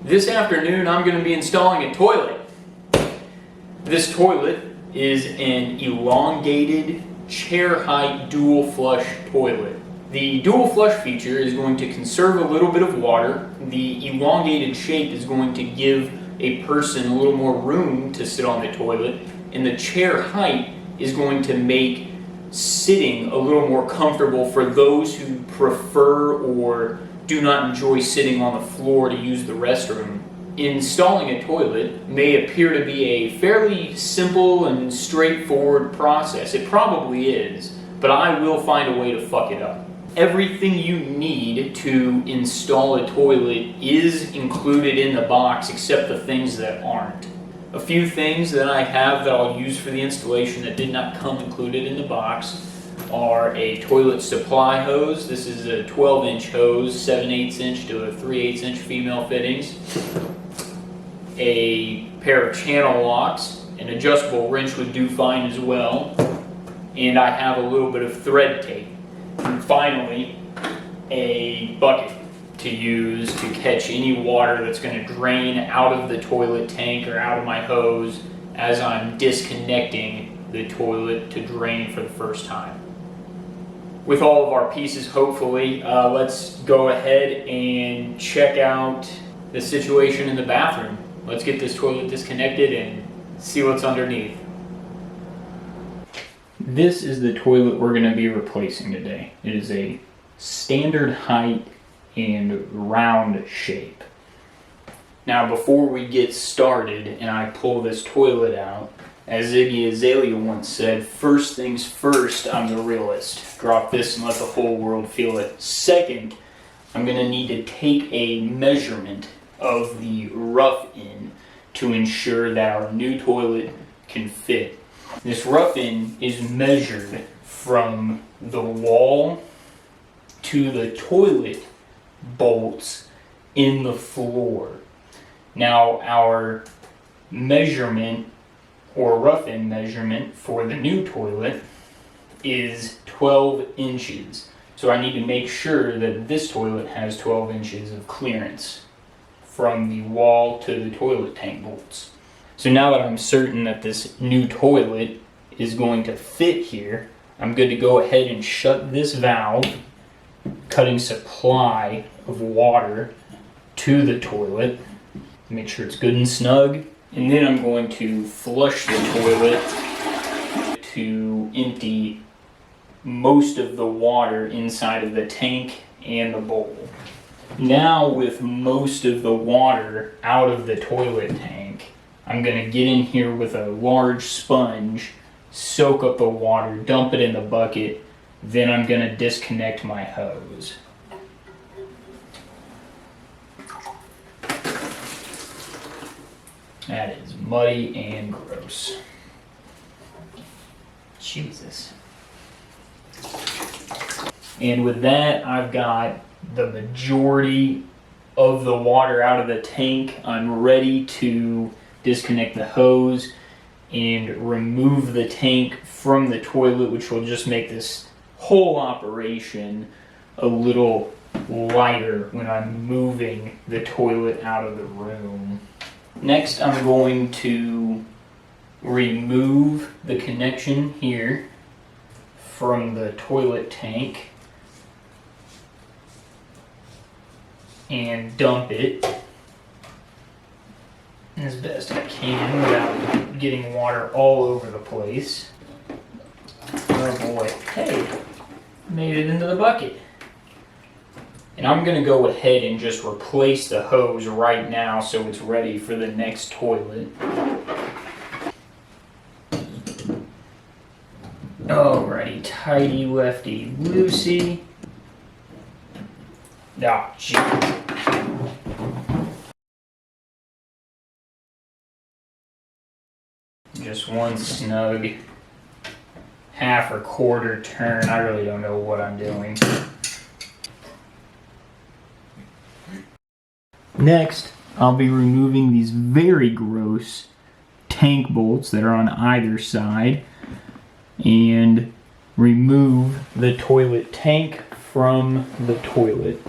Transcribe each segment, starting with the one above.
This afternoon I'm going to be installing a toilet. This toilet is an elongated chair height dual flush toilet. The dual flush feature is going to conserve a little bit of water. The elongated shape is going to give a person a little more room to sit on the toilet, and the chair height is going to make sitting a little more comfortable for those who prefer or do not enjoy sitting on the floor to use the restroom. Installing a toilet may appear to be a fairly simple and straightforward process. It probably is, but I will find a way to fuck it up. Everything you need to install a toilet is included in the box except the things that aren't. A few things that I have that I'll use for the installation that did not come included in the box are a toilet supply hose. This is a 12-inch hose, 7/8 inch to a 3/8 inch female fittings. A pair of channel locks, an adjustable wrench would do fine as well, and I have a little bit of thread tape. And finally, a bucket to use to catch any water that's going to drain out of the toilet tank or out of my hose as I'm disconnecting the toilet to drain for the first time. With all of our pieces, hopefully, let's go ahead and check out the situation in the bathroom. Let's get this toilet disconnected and see what's underneath. This is the toilet we're going to be replacing today. It is a standard height and round shape. Now, before we get started and I pull this toilet out, as Iggy Azalea once said, first things first, I'm the realist. Drop this and let the whole world feel it. Second, I'm going to need to take a measurement of the rough end to ensure that our new toilet can fit. This rough end is measured from the wall to the toilet bolts in the floor. Now, our measurement or rough end measurement for the new toilet is 12 inches. So I need to make sure that this toilet has 12 inches of clearance from the wall to the toilet tank bolts. So now that I'm certain that this new toilet is going to fit here, I'm good to go ahead and shut this valve, cutting supply of water to the toilet. Make sure it's good and snug. And then I'm going to flush the toilet to empty most of the water inside of the tank and the bowl. Now, with most of the water out of the toilet tank, I'm going to get in here with a large sponge, soak up the water, dump it in the bucket, then I'm going to disconnect my hose. That is muddy and gross. Jesus. And with that, I've got the majority of the water out of the tank. I'm ready to disconnect the hose and remove the tank from the toilet, which will just make this whole operation a little lighter when I'm moving the toilet out of the room. Next, I'm going to remove the connection here from the toilet tank and dump it as best I can without getting water all over the place. Oh boy, hey, made it into the bucket. And I'm going to go ahead and just replace the hose right now so it's ready for the next toilet. Alrighty, tidy lefty loosey. Ah, gee. Just one snug half or quarter turn. I really don't know what I'm doing. Next, I'll be removing these very gross tank bolts that are on either side and remove the toilet tank from the toilet.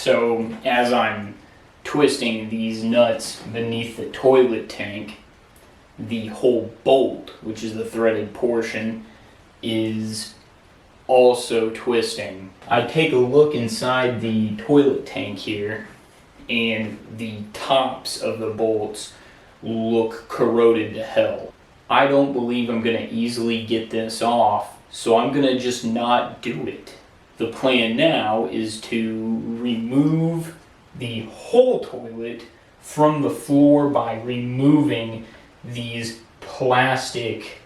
So as I'm twisting these nuts beneath the toilet tank, the whole bolt, which is the threaded portion, is also twisting. I take a look inside the toilet tank here, and the tops of the bolts look corroded to hell. I don't believe I'm going to easily get this off, so I'm going to just not do it. The plan now is to remove the whole toilet from the floor by removing these plastic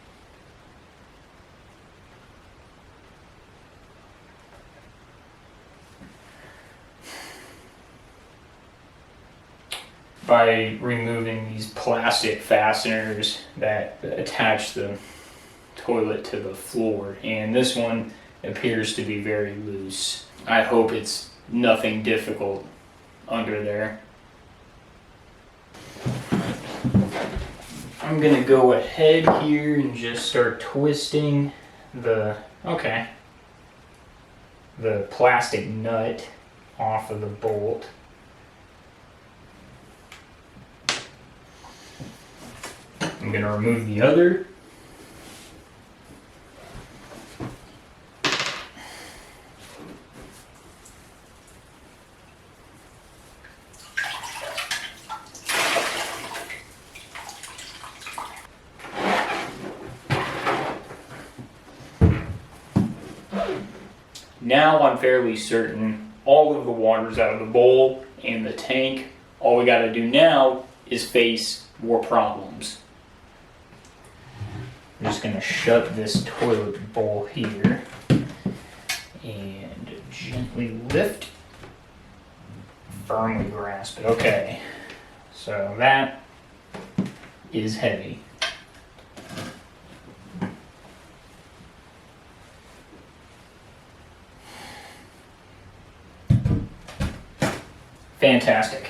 fasteners that attach the toilet to the floor, and this one appears to be very loose. I hope it's nothing difficult under there. I'm gonna go ahead here and just start twisting the plastic nut off of the bolt. I'm going to remove the other. Now I'm fairly certain all of the water's out of the bowl and the tank. All we got to do now is face more problems. I'm just going to shut this toilet bowl here and gently lift, firmly grasp it. Okay, so that is heavy. Fantastic.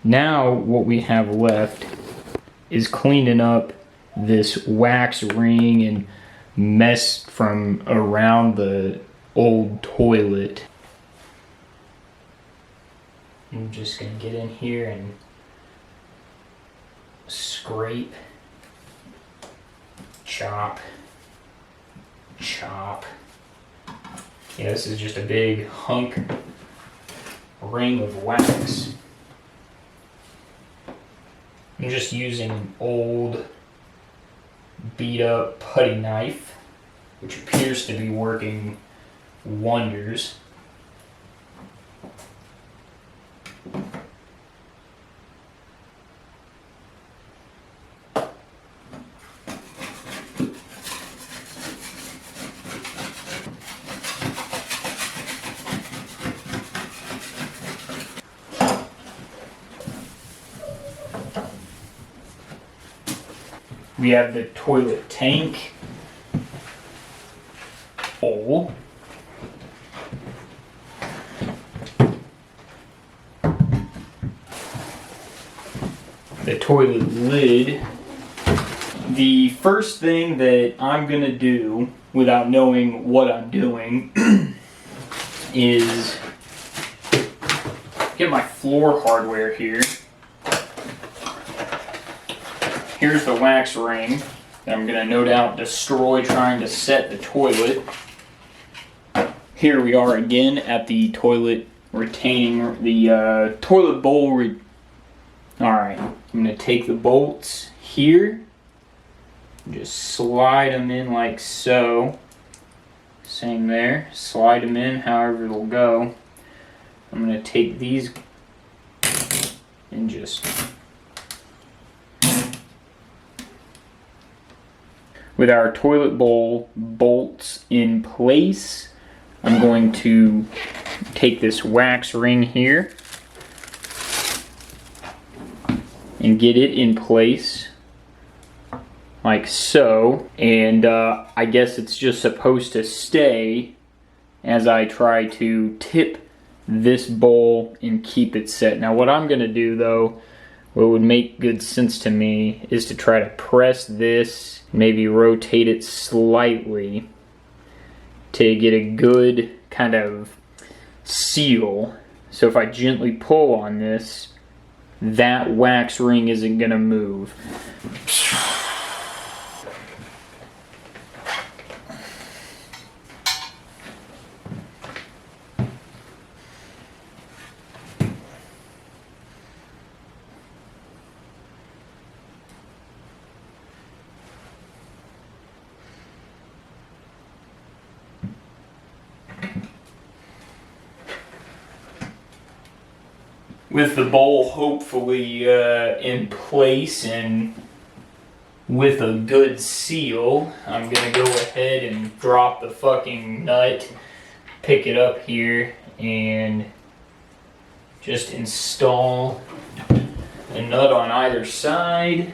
Now what we have left is cleaning up this wax ring and mess from around the old toilet. I'm just gonna get in here and scrape, chop, chop. Yeah, this is just a big hunk ring of wax. I'm just using an old beat up putty knife, which appears to be working wonders. We have the toilet tank bowl. The toilet lid. The first thing that I'm gonna do without knowing what I'm doing is get my floor hardware here. Here's the wax ring that I'm going to no doubt destroy trying to set the toilet. Here we are again at the toilet retaining, the toilet bowl. Alright, I'm going to take the bolts here, just slide them in like so. Same there, slide them in however it'll go. I'm going to take these and just... With our toilet bowl bolts in place, I'm going to take this wax ring here and get it in place like so. And I guess it's just supposed to stay as I try to tip this bowl and keep it set. Now what I'm going to do though, what would make good sense to me, is to try to press this, maybe rotate it slightly to get a good kind of seal So if I gently pull on this, that wax ring isn't going to move. With the bowl hopefully in place and with a good seal, I'm gonna go ahead and drop the fucking nut, pick it up here, and just install a nut on either side.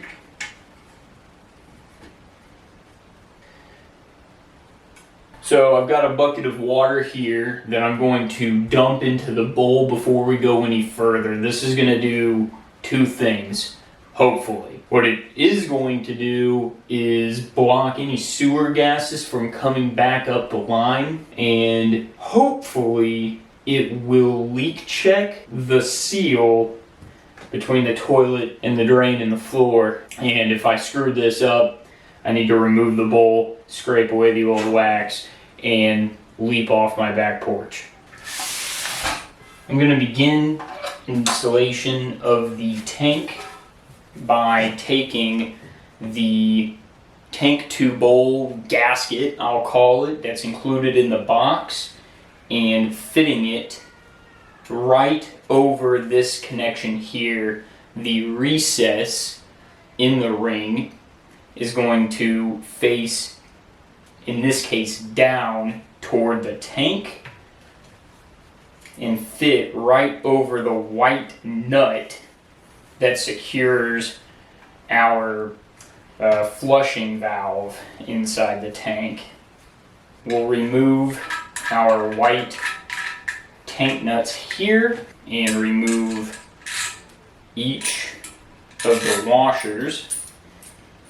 So I've got a bucket of water here that I'm going to dump into the bowl before we go any further. This is going to do two things, hopefully. What it is going to do is block any sewer gases from coming back up the line, and hopefully it will leak check the seal between the toilet and the drain and the floor. And if I screwed this up, I need to remove the bowl, scrape away the old wax, and leap off my back porch. I'm going to begin installation of the tank by taking the tank to bowl gasket, I'll call it, that's included in the box, and fitting it right over this connection here. The recess in the ring is going to face, in this case, down toward the tank and fit right over the white nut that secures our flushing valve inside the tank. We'll remove our white tank nuts here and remove each of the washers.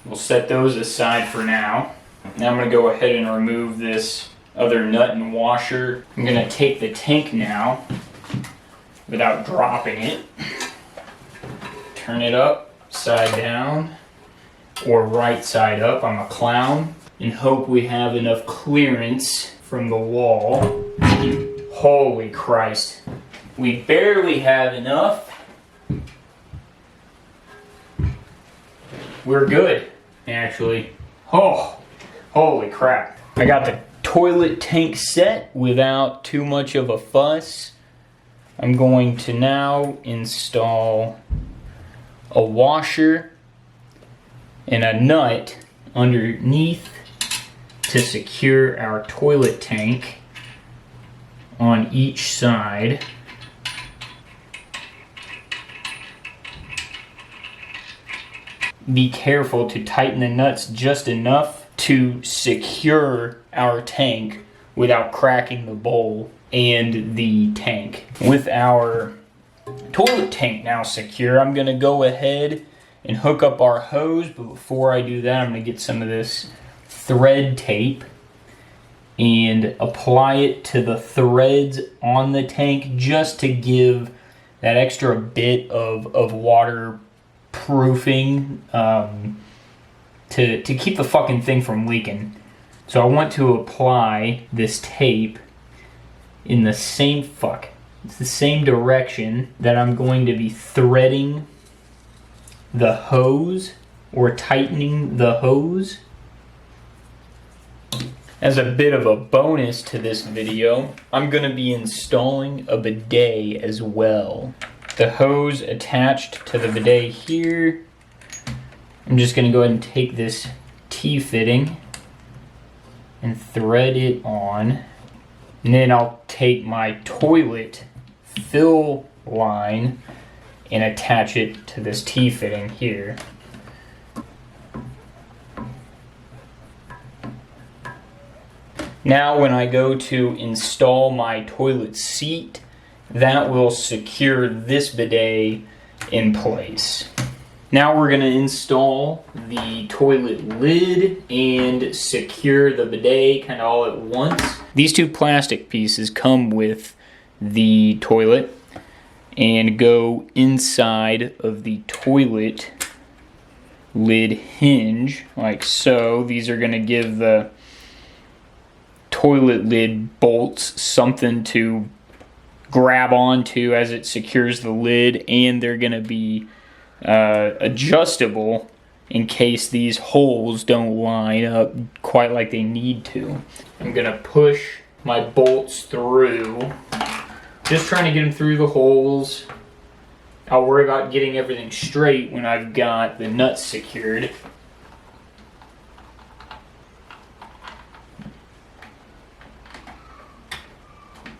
We'll set those aside for now. Now I'm going to go ahead and remove this other nut and washer. I'm going to take the tank now, without dropping it, turn it upside down, or right side up, I'm a clown, and hope we have enough clearance from the wall. Holy Christ. We barely have enough. We're good, actually. Oh, holy crap. I got the toilet tank set without too much of a fuss. I'm going to now install a washer and a nut underneath to secure our toilet tank on each side. Be careful to tighten the nuts just enough to secure our tank without cracking the bowl and the tank. With our toilet tank now secure, I'm going to go ahead and hook up our hose, but before I do that, I'm going to get some of this thread tape and apply it to the threads on the tank just to give that extra bit of waterproofing to keep the fucking thing from leaking. So I want to apply this tape in the same it's the same direction that I'm going to be threading the hose or tightening the hose. As a bit of a bonus to this video, I'm going to be installing a bidet as well. The hose attached to the bidet here. I'm just going to go ahead and take this T-fitting and thread it on. And then I'll take my toilet fill line and attach it to this T-fitting here. Now when I go to install my toilet seat, that will secure this bidet in place. Now we're going to install the toilet lid and secure the bidet kind of all at once. These two plastic pieces come with the toilet. and go inside of the toilet lid hinge like so. These are going to give the toilet lid bolts something to grab onto as it secures the lid, and they're going to be adjustable in case these holes don't line up quite like they need to. I'm going to push my bolts through, just trying to get them through the holes. I'll worry about getting everything straight when I've got the nuts secured.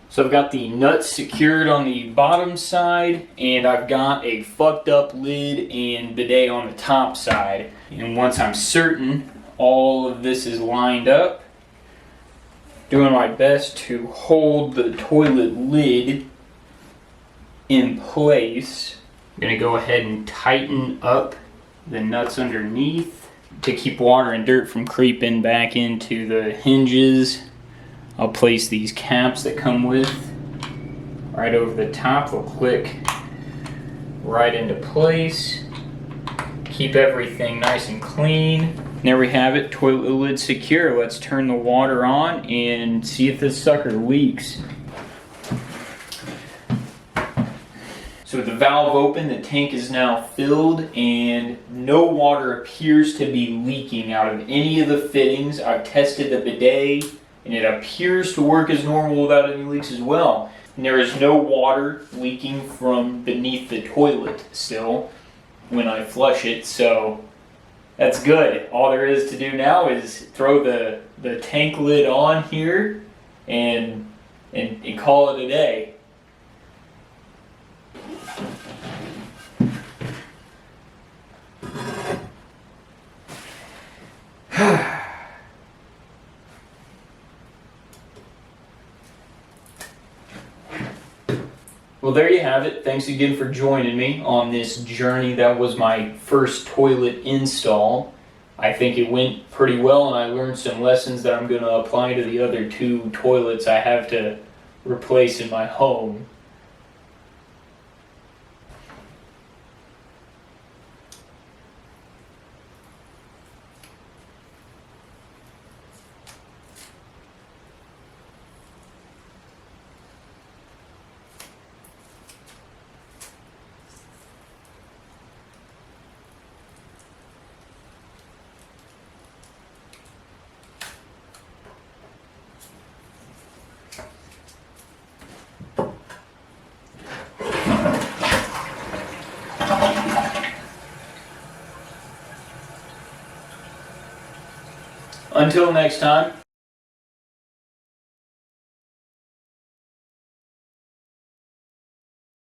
So I've got the nuts secured on the bottom side, and I've got a fucked up lid and bidet on the top side. And once I'm certain all of this is lined up, doing my best to hold the toilet lid in place, I'm going to go ahead and tighten up the nuts underneath to keep water and dirt from creeping back into the hinges. I'll place these caps that come with right over the top. They'll click right into place. Keep everything nice and clean. There we have it, toilet lid secure. Let's turn the water on and see if this sucker leaks. So with the valve open, the tank is now filled and no water appears to be leaking out of any of the fittings. I've tested the bidet and it appears to work as normal without any leaks as well. And there is no water leaking from beneath the toilet still when I flush it, so that's good. All there is to do now is throw the tank lid on here and call it a day. Well, there you have it. Thanks again for joining me on this journey. That was my first toilet install. I think it went pretty well, and I learned some lessons that I'm going to apply to the other 2 toilets I have to replace in my home. Until next time,